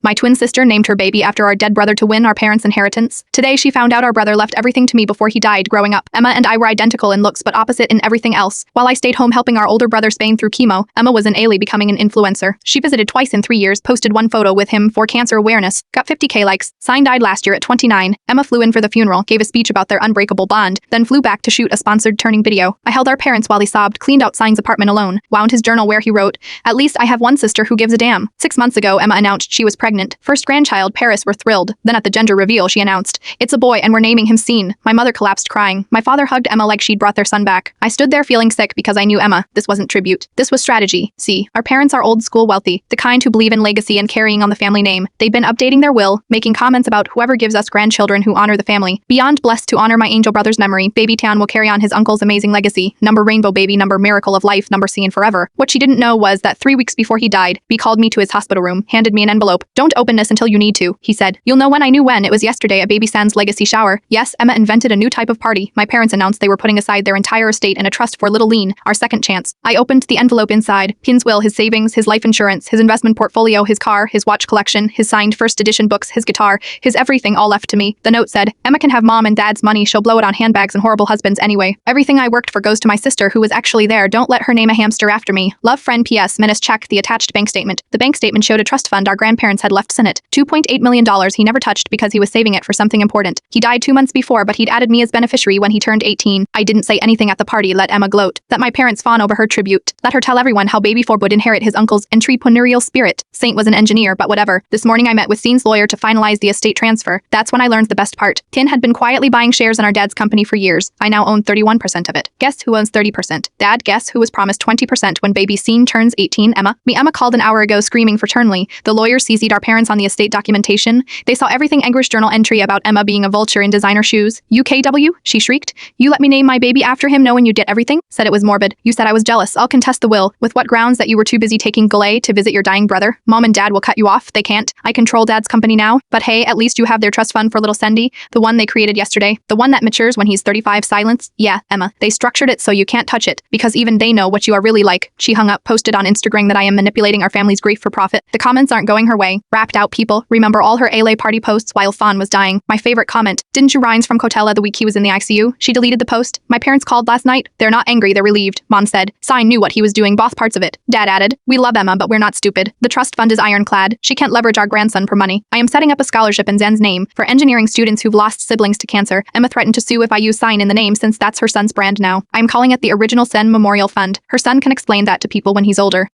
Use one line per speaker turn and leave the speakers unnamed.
My twin sister named her baby after our dead brother to win our parents' inheritance. Today she found out our brother left everything to me before he died. Growing up, Emma and I were identical in looks but opposite in everything else. While I stayed home helping our older brother Spain through chemo, Emma was in Ailey becoming an influencer. She visited twice in 3 years, posted one photo with him for cancer awareness, got 50k likes. Sign died last year at 29. Emma flew in for the funeral, gave a speech about their unbreakable bond, then flew back to shoot a sponsored turning video. I held our parents while he sobbed, cleaned out Sign's apartment alone, wound his journal where he wrote, "At least I have one sister who gives a damn." 6 months ago, Emma announced she was pregnant. First grandchild, Paris, were thrilled. Then at the gender reveal, she announced, "It's a boy and we're naming him Scene." My mother collapsed crying. My father hugged Emma like she'd brought their son back. I stood there feeling sick because I knew Emma. This wasn't tribute. This was strategy. See, our parents are old school wealthy, the kind who believe in legacy and carrying on the family name. They've been updating their will, making comments about whoever gives us grandchildren who honor the family. Beyond blessed to honor my angel brother's memory, baby Tian will carry on his uncle's amazing legacy. Number rainbow baby, number miracle of life, number Scene forever. What she didn't know was that 3 weeks before he died, B called me to his hospital room, handed me an envelope. "Don't open this until you need to," he said. "You'll know when." I knew when. It was yesterday at baby San's legacy shower. Yes, Emma invented a new type of party. My parents announced they were putting aside their entire estate in a trust for little Lean, our second chance. I opened the envelope inside. Pin's will, his savings, his life insurance, his investment portfolio, his car, his watch collection, his signed first edition books, his guitar, his everything all left to me. The note said, "Emma can have mom and dad's money, she'll blow it on handbags and horrible husbands anyway. Everything I worked for goes to my sister who was actually there. Don't let her name a hamster after me. Love, friend. PS. Menace." Check the attached bank statement. The bank statement showed a trust fund our grandparents had left in it. $2.8 million he never touched because he was saving it for something important. He died 2 months before, but he'd added me as beneficiary when he turned 18. I didn't say anything at the party. Let Emma gloat. Let my parents fawn over her tribute. Let her tell everyone how baby Forbes would inherit his uncle's entrepreneurial spirit. Saint was an engineer, but whatever. This morning I met with Scene's lawyer to finalize the estate transfer. That's when I learned the best part. Tin had been quietly buying shares in our dad's company for years. I now own 31% of it. Guess who owns 30%? Dad. Guess who was promised 20% when baby Scene turns 18? Emma. Emma called an hour ago screaming fraternally. The lawyer CC'd our parents on the estate documentation. They saw everything. English journal entry about Emma being a vulture in designer shoes. "UKW?" she shrieked. "You let me name my baby after him knowing you did everything?" Said it was morbid. You said I was jealous. I'll contest the will. With what grounds? That you were too busy taking Galay to visit your dying brother? Mom and dad will cut you off. They can't. I control dad's company now. But hey, at least you have their trust fund for little Sendy, the one they created yesterday. The one that matures when he's 35. Silence. Yeah, Emma. They structured it so you can't touch it, because even they know what you are really like. She hung up, posted on Instagram that I am manipulating our family's grief for profit. The comments aren't going her way. Wrapped out people. Remember all her LA party posts while Fawn was dying. My favorite comment. "Didn't you rinse from Cotella the week he was in the ICU?" She deleted the post. "My parents called last night. They're not angry, they're relieved." Mom said. Sign knew what he was doing, both parts of it. Dad added, "We love Emma, but we're not stupid. The trust fund is ironclad. She can't leverage our grandson for money. I am setting up a scholarship in Zan's name for engineering students who've lost siblings to cancer. Emma threatened to sue if I use Sign in the name since that's her son's brand now. I'm calling it the Original Sen Memorial Fund. Her son can explain that to people when he's older."